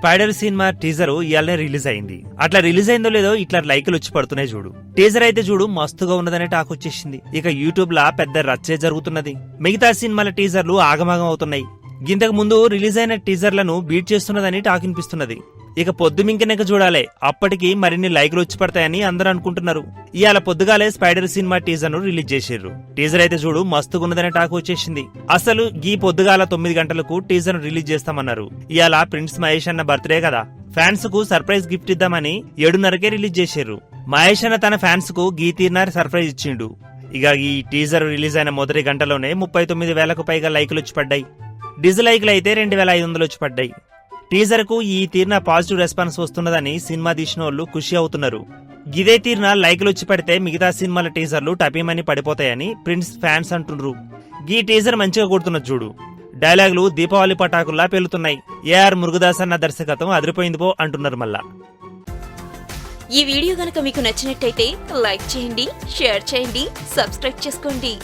Spider cinema teaser ఇయాలనే release అయింది. అట్లా release అయిందో లేదో ఇట్లా లైకులు వచ్చి పడుతున్నాయి చూడు. టీజర్ అయితే చూడు మస్తుగా ఉన్నదనే టాక్ వచ్చేసింది. ఇక యూట్యూబ్ లా పెద్ద రచ్చే జరుగుతున్నది. మిగతా సినిమాల టీజర్లు ఆగమాగం అవుతున్నాయి. ఇంతకు ముందు రిలీజ్ అయిన టీజర్లను బీట్ చేస్తున్నదని టాక్ వినిపిస్తున్నది. ఇక పొద్దుమింకనక చూడాలే, అప్పటికి మరిన్ని లైకులు వచ్చి పడతాయని అందరూ అనుకుంటున్నారు. ఇవాళ పొద్దుగాలే స్పైడర్ సినిమా టీజర్ ను రిలీజ్ చేసిర్రు. టీజర్ అయితే చూడు మస్తుగున్నదనే టాక్ వచ్చేసింది. అసలు ఈ పొద్దుగాల 9 గంటలకు టీజర్ ను రిలీజ్ చేస్తామన్నారు. ఇవాళ ప్రిన్స్ మహేష్ అన్న బర్త్డే కదా, ఫ్యాన్స్ కు సర్ప్రైజ్ గిఫ్ట్ ఇద్దామని 7:30కే రిలీజ్ చేసిర్రు. మహేష్ అన్న తన ఫ్యాన్స్ కు గీతీర్నార్ సర్ప్రైజ్ ఇచ్చిండు. ఇక ఈ టీజర్ రిలీజ్ అయిన మొదటి గంటలోనే 39,000కు పైగా లైకులు వచ్చి పడ్డాయి. డిజ్లైక్లు అయితే 2,500 వచ్చి పడ్డాయి. టీజర్ కు ఈ తీర్న పాజిటివ్ రెస్పాన్స్ వస్తున్నదని సినిమా తీసిన వాళ్ళు ఖుషి అవుతున్నారు. గిదే తీర్న లైకులు వచ్చి పడితే మిగతా సినిమాల టీజర్లు టపీమని పడిపోతాయని ప్రిన్స్ ఫ్యాన్స్ అంటున్నారు. ఈ టీజర్ మంచిగా కొడుతున్నది చూడు. డైలాగులు దీపావళి పటాకుల్లా పేలుతున్నాయి. ఏఆర్ మురుగదాస్ అన్న దర్శకత్వం అదిరిపోయింది పో అంటున్నారు. మళ్ళా ఈ వీడియో గనక మీకు నచ్చినట్టయితే లైక్ చేయండి, షేర్ చేయండి, సబ్స్క్రైబ్ చేసుకోండి.